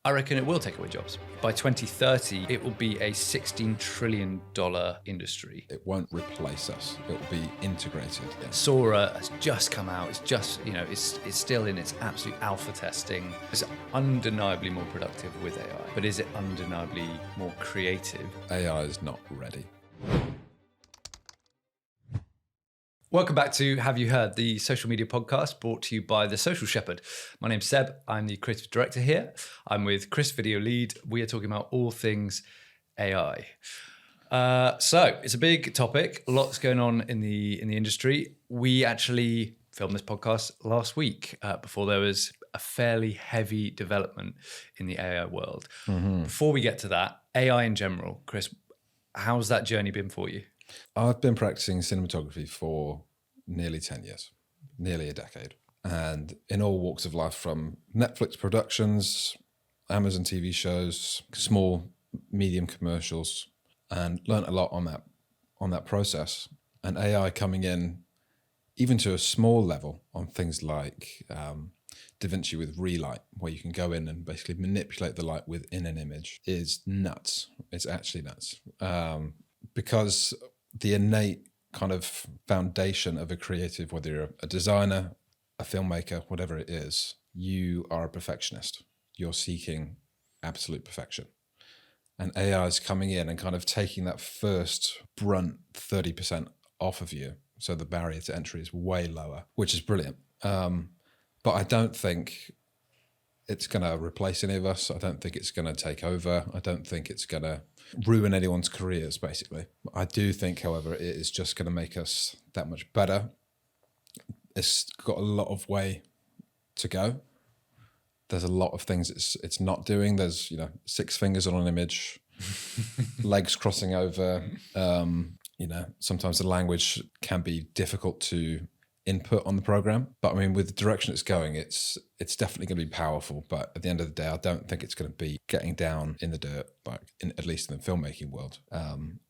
I reckon it will take away jobs. By 2030, it will be a $16 trillion industry. It won't replace us. It will be integrated. Sora has just come out. It's just, it's still in its absolute alpha testing. It's undeniably more productive with AI, but is it undeniably more creative? AI is not ready. Welcome back to Have You Heard, the social media podcast brought to you by The Social Shepherd. My name's Seb. I'm the creative director here. I'm with Chris, video lead. We are talking about all things AI. So it's a big topic. Lots going on in the industry. We actually filmed this podcast last week before there was a fairly heavy development in the AI world. Mm-hmm. Before we get to that, AI in general, Chris, how's that journey been for you? I've been practicing cinematography for nearly 10 years, nearly a decade. And in all walks of life, from Netflix productions, Amazon TV shows, small, medium commercials, and learnt a lot on that process. And AI coming in, even to a small level, on things like DaVinci with Relight, where you can go in and basically manipulate the light within an image, is nuts. It's actually nuts. Because the innate kind of foundation of a creative, whether you're a designer, a filmmaker, whatever it is, you are a perfectionist. You're seeking absolute perfection. And AI is coming in and kind of taking that first brunt 30% off of you. So the barrier to entry is way lower, which is brilliant. But I don't think it's going to replace any of us. I don't think it's going to take over. I don't think it's going to ruin anyone's careers, basically. I do think, however, it is just going to make us that much better. It's got a lot of way to go. There's a lot of things it's not doing. There's, 6 fingers on an image, legs crossing over. Sometimes the language can be difficult to input on the program, but I mean, with the direction it's going, it's definitely going to be powerful. But at the end of the day, I don't think it's going to be getting down in the dirt, at least in the filmmaking world,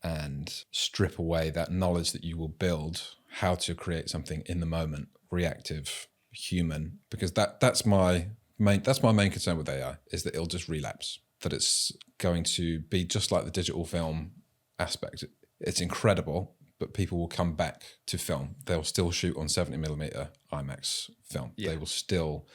and strip away that knowledge that you will build how to create something in the moment, reactive, human. Because that's my main concern with AI, is that it'll just relapse. That it's going to be just like the digital film aspect. It's incredible, but people will come back to film. They'll still shoot on 70mm IMAX film. Yeah. They will still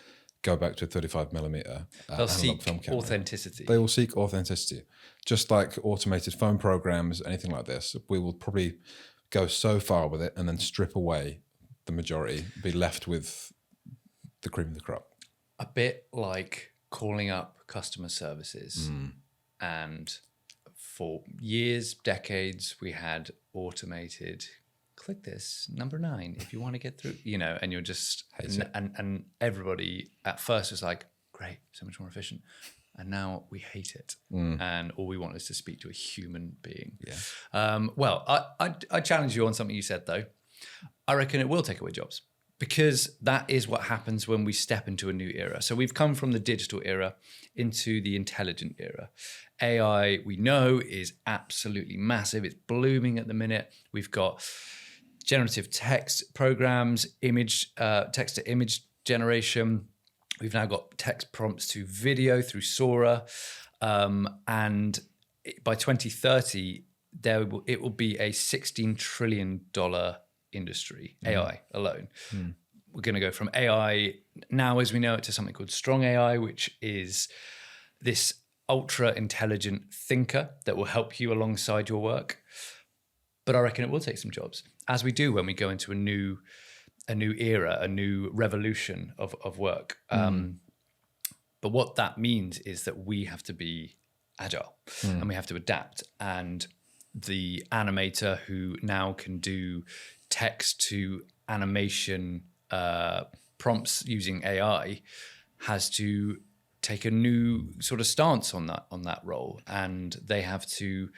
go back to a 35mm They'll seek film camera. authenticity. They will seek authenticity. Just like automated phone programs, anything like this, we will probably go so far with it and then strip away the majority, be left with the cream of the crop. A bit like calling up customer services. And for years, decades, we had automated, click this, number 9, if you want to get through, and you're just, and everybody at first was like, great, so much more efficient. And now we hate it. And all we want is to speak to a human being. Yeah. Well, I challenge you on something you said, though. I reckon it will take away jobs, because that is what happens when we step into a new era. So we've come from the digital era into the intelligent era. AI, we know, is absolutely massive. It's blooming at the minute. We've got generative text programs, text to image generation. We've now got text prompts to video through Sora. And by 2030, it will be a $16 trillion industry, AI alone. We're going to go from AI now as we know it to something called strong AI, which is this ultra intelligent thinker that will help you alongside your work. But I reckon it will take some jobs, as we do when we go into a new era, a new revolution of work. But what that means is that we have to be agile and we have to adapt. And the animator who now can do text to animation prompts using AI has to take a new sort of stance on that role, and they have to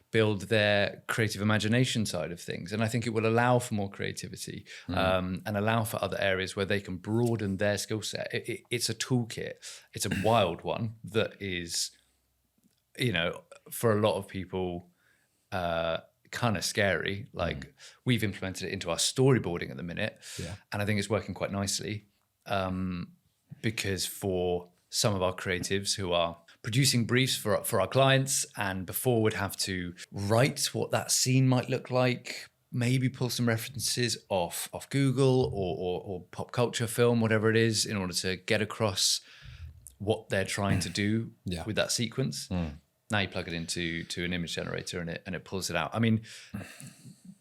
build their creative imagination side of things. And I think it will allow for more creativity and allow for other areas where they can broaden their skill set. It's a toolkit. It's a wild one that is, for a lot of people, kind of scary. Like we've implemented it into our storyboarding at the minute, and I think it's working quite nicely because for some of our creatives who are producing briefs for our clients, and before would have to write what that scene might look like, maybe pull some references off Google or pop culture film, whatever it is, in order to get across what they're trying to do with that sequence. Now you plug it into an image generator and it pulls it out. I mean,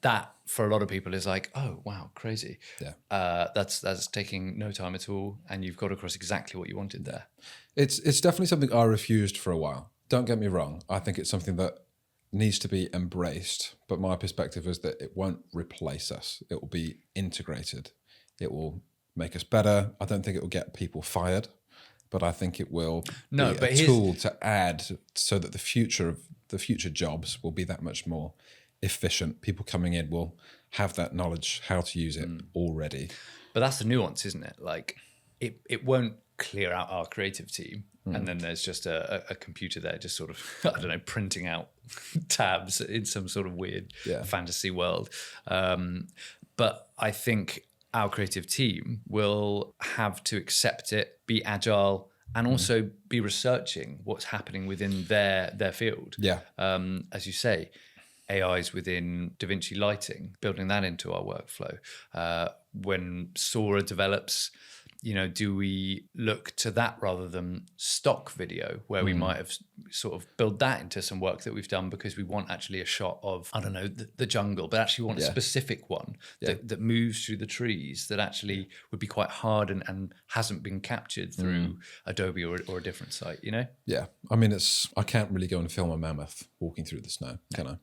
that for a lot of people is like, oh wow, crazy. That's taking no time at all, and you've got across exactly what you wanted there. It's definitely something I refused for a while. Don't get me wrong. I think it's something that needs to be embraced, but my perspective is that it won't replace us. It will be integrated. It will make us better. I don't think it will get people fired, but I think it will be a tool to add so that the future jobs will be that much more efficient. People coming in will have that knowledge how to use it already. But that's the nuance, isn't it? Like it won't clear out our creative team, and then there's just a computer there just sort of, I don't know, printing out tabs in some sort of weird fantasy world. But I think our creative team will have to accept it, be agile, and also be researching what's happening within their field. As you say, AIs within DaVinci lighting, building that into our workflow. When Sora develops, do we look to that rather than stock video, where we might have sort of build that into some work that we've done because we want actually a shot of, I don't know, the jungle, but actually want a specific one that moves through the trees that actually would be quite hard and hasn't been captured through Adobe or a different site, Yeah. I mean, I can't really go and film a mammoth walking through the snow, can I?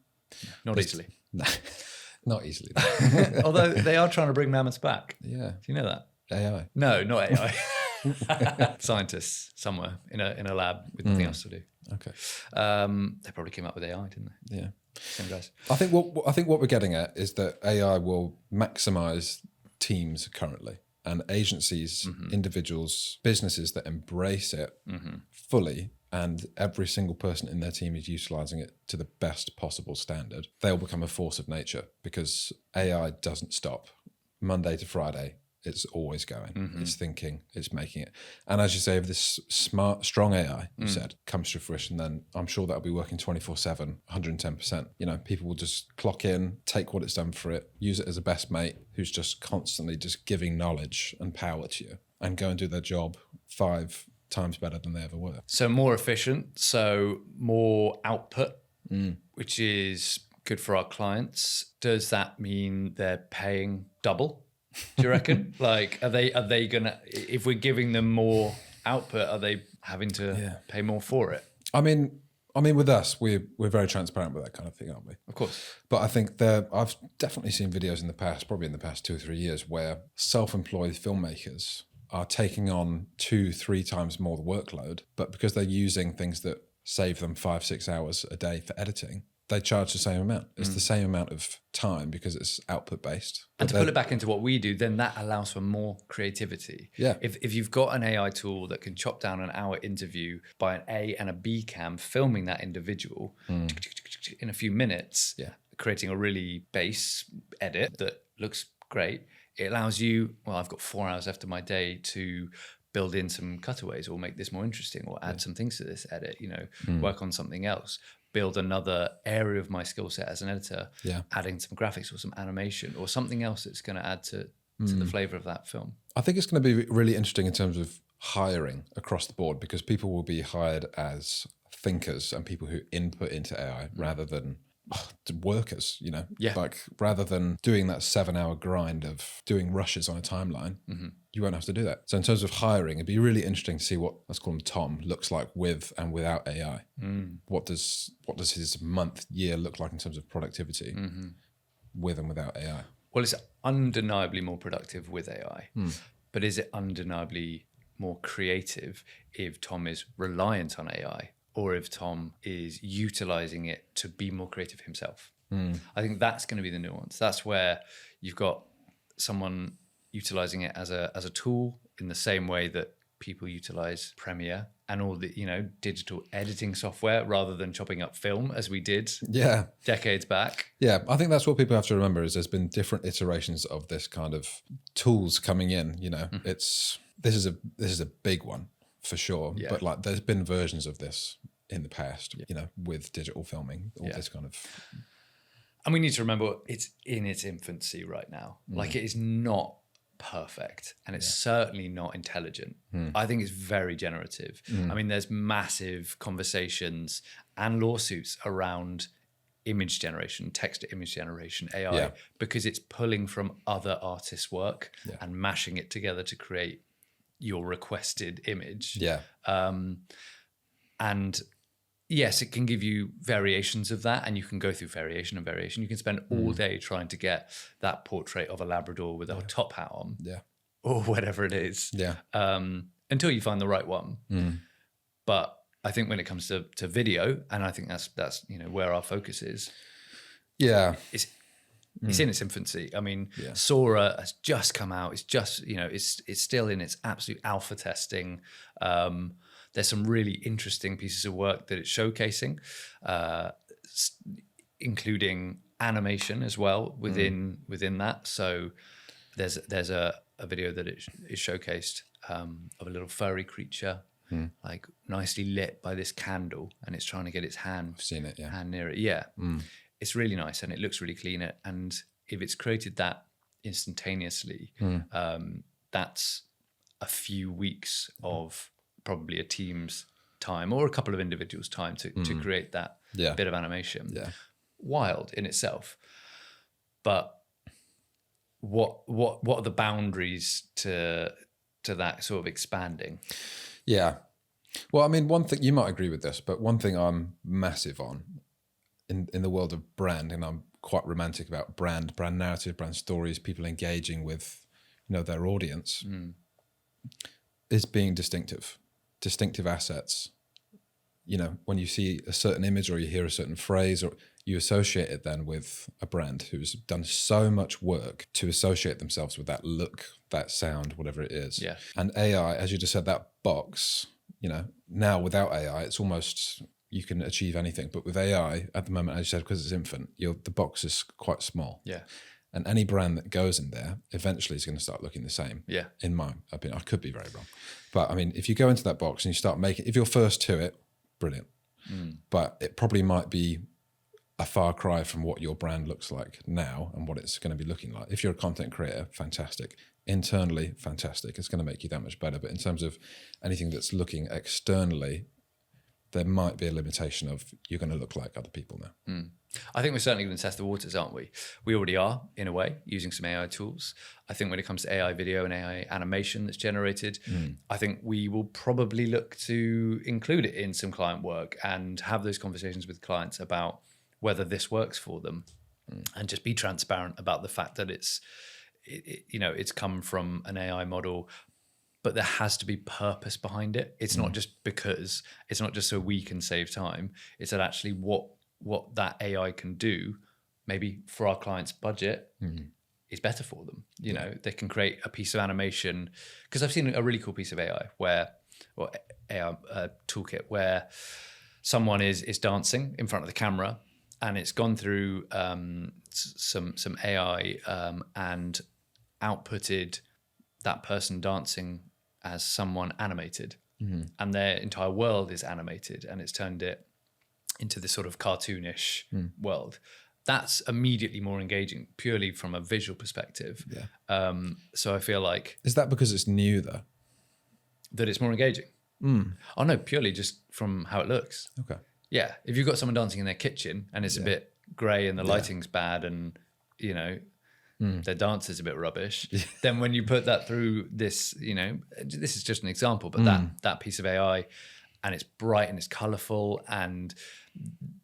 Not easily. No, not easily. Although they are trying to bring mammoths back. Yeah. Do you know that? AI. No, not AI. Scientists somewhere in a lab with nothing else to do. Okay. They probably came up with AI, didn't they? Yeah. Same guys. I think what we're getting at is that AI will maximize teams currently, and agencies, individuals, businesses that embrace it fully, and every single person in their team is utilizing it to the best possible standard, they'll become a force of nature, because AI doesn't stop. Monday to Friday, it's always going. It's thinking, it's making it. And as you say, if this smart, strong AI, you said, comes to fruition, then I'm sure that'll be working 24/7, 110%. People will just clock in, take what it's done for it, use it as a best mate who's just constantly just giving knowledge and power to you, and go and do their job 5 times better than they ever were. So more efficient, so more output, which is good for our clients. Does that mean they're paying double? Do you reckon? Like, are they gonna, if we're giving them more output, are they having to pay more for it? I mean, with us, we're very transparent with that kind of thing, aren't we? Of course. But I think I've definitely seen videos in the past, probably in the past 2 or 3 years, where self-employed filmmakers are taking on 2-3 times more the workload, but because they're using things that save them 5-6 hours a day for editing, they charge the same amount. It's the same amount of time because it's output based. And to pull it back into what we do, then that allows for more creativity. Yeah. If you've got an AI tool that can chop down an hour interview by an A and a B cam, filming that individual in a few minutes, creating a really base edit that looks great, it allows you, well, I've got 4 hours left of my day to build in some cutaways or make this more interesting or add some things to this edit, work on something else, build another area of my skill set as an editor, adding some graphics or some animation or something else that's going to add to the flavor of that film. I think it's going to be really interesting in terms of hiring across the board, because people will be hired as thinkers and people who input into AI rather than workers, like rather than doing that 7-hour grind of doing rushes on a timeline, you won't have to do that. So in terms of hiring, it'd be really interesting to see what, let's call him Tom, looks like with and without AI. What does his month, year look like in terms of productivity with and without AI? Well, it's undeniably more productive with AI, but is it undeniably more creative if Tom is reliant on AI? Or if Tom is utilizing it to be more creative himself. I think that's going to be the nuance. That's where you've got someone utilizing it as a tool in the same way that people utilize Premiere and all the digital editing software rather than chopping up film as we did decades back. Yeah, I think that's what people have to remember is there's been different iterations of this kind of tools coming in. This is a big one for sure. Yeah. But like, there's been versions of this in the past, you know, with digital filming, all this kind of. And we need to remember it's in its infancy right now. Like, it is not perfect, and it's certainly not intelligent. I think it's very generative. I mean, there's massive conversations and lawsuits around image generation, text to image generation, AI, because it's pulling from other artists' work and mashing it together to create your requested image. And yes, it can give you variations of that, and you can go through variation and variation. You can spend all day trying to get that portrait of a Labrador with a top hat on, or whatever it is, until you find the right one. But I think when it comes to video, and I think that's you know where our focus is. It's in its infancy. I mean, Sora has just come out. It's just, you know, it's still in its absolute alpha testing. There's some really interesting pieces of work that it's showcasing, including animation as well within that. So there's a video that is showcased of a little furry creature, like nicely lit by this candle, and it's trying to get its hand. I've seen it, hand near it. It's really nice, and it looks really clean. And if it's created that instantaneously, that's a few weeks of probably a team's time or a couple of individuals' time to create that bit of animation. Wild in itself. But what are the boundaries to that sort of expanding? Well, I mean, one thing, you might agree with this, but one thing I'm massive on in the world of brand, and I'm quite romantic about brand narrative, brand stories, people engaging with, you know, their audience, is being distinctive assets. You know, when you see a certain image or you hear a certain phrase, or you associate it then with a brand who's done so much work to associate themselves with that look, that sound, whatever it is. And AI, as you just said, that box, you know, now without AI, it's almost, you can achieve anything. But with AI at the moment, as you said, because it's infant, the box is quite small. And any brand that goes in there eventually is going to start looking the same. In my opinion, I could be very wrong. But I mean, if you go into that box and you start making, if you're first to it, brilliant. But it probably might be a far cry from what your brand looks like now and what it's going to be looking like. If you're a content creator, fantastic. Internally, fantastic. It's going to make you that much better. But in terms of anything that's looking externally, there might be a limitation of you're going to look like other people now. I think we're certainly going to test the waters, aren't we? We already are, in a way, using some AI tools. I think when it comes to AI video and AI animation that's generated, I think we will probably look to include it in some client work and have those conversations with clients about whether this works for them, and just be transparent about the fact that it's come from an AI model, but there has to be purpose behind it. It's not just because, it's not just so we can save time. It's that actually what that AI can do, maybe for our client's budget, is better for them. You know, they can create a piece of animation, because I've seen a really cool piece of AI toolkit where someone is dancing in front of the camera, and it's gone through some AI and outputted that person dancing as someone animated, and their entire world is animated, and it's turned it into this sort of cartoonish world. That's immediately more engaging, purely from a visual perspective. So I feel like... Is that because it's new, though? That it's more engaging? Oh, no, purely just from how it looks. Okay. Yeah, if you've got someone dancing in their kitchen and it's a bit grey and the lighting's bad and, you know, their dance is a bit rubbish, then when you put that through this, you know, this is just an example, but that piece of AI, and it's bright and it's colourful, and,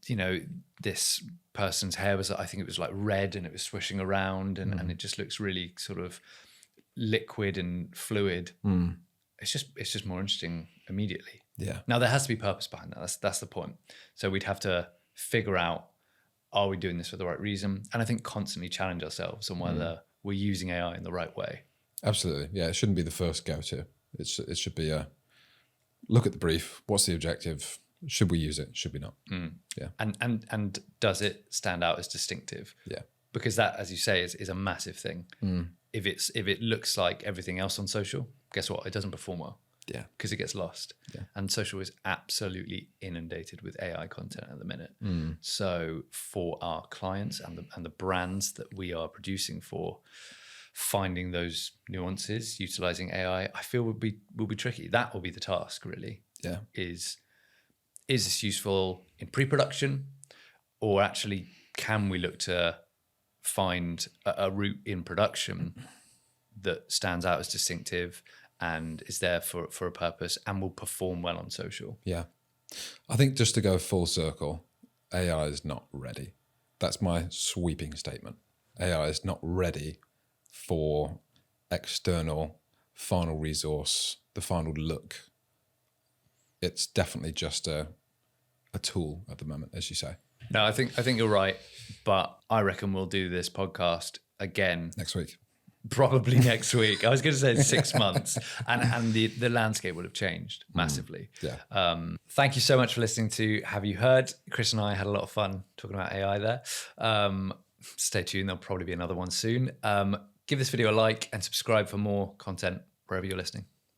you know, this person's hair was, I think it was like red, and it was swishing around, and it just looks really sort of liquid and fluid. It's just more interesting immediately. Now there has to be purpose behind that. That's the point. So we'd have to figure out, are we doing this for the right reason? And I think constantly challenge ourselves on whether we're using AI in the right way. Absolutely. Yeah, it shouldn't be the first go-to. It should be a look at the brief. What's the objective? Should we use it? Should we not? Yeah. And does it stand out as distinctive? Yeah. Because that, as you say, is a massive thing. If it looks like everything else on social, guess what? It doesn't perform well. Yeah. because it gets lost. Yeah. And social is absolutely inundated with AI content at the minute. So for our clients and the brands that we are producing for, finding those nuances, utilizing AI, I feel will be tricky. That will be the task, really. Yeah. Is this useful in pre-production, or actually can we look to find a route in production that stands out as distinctive and is there for a purpose and will perform well on social? Yeah. I think just to go full circle, AI is not ready. That's my sweeping statement. AI is not ready for external final resource, the final look. It's definitely just a tool at the moment, as you say. No, I think you're right, but I reckon we'll do this podcast again Next week. probably next week. I was going to say 6 months, and the landscape would have changed massively. Yeah. Thank you so much for listening to Have You Heard? Chris and I had a lot of fun talking about AI there. Stay tuned. There'll probably be another one soon. Give this video a like and subscribe for more content wherever you're listening.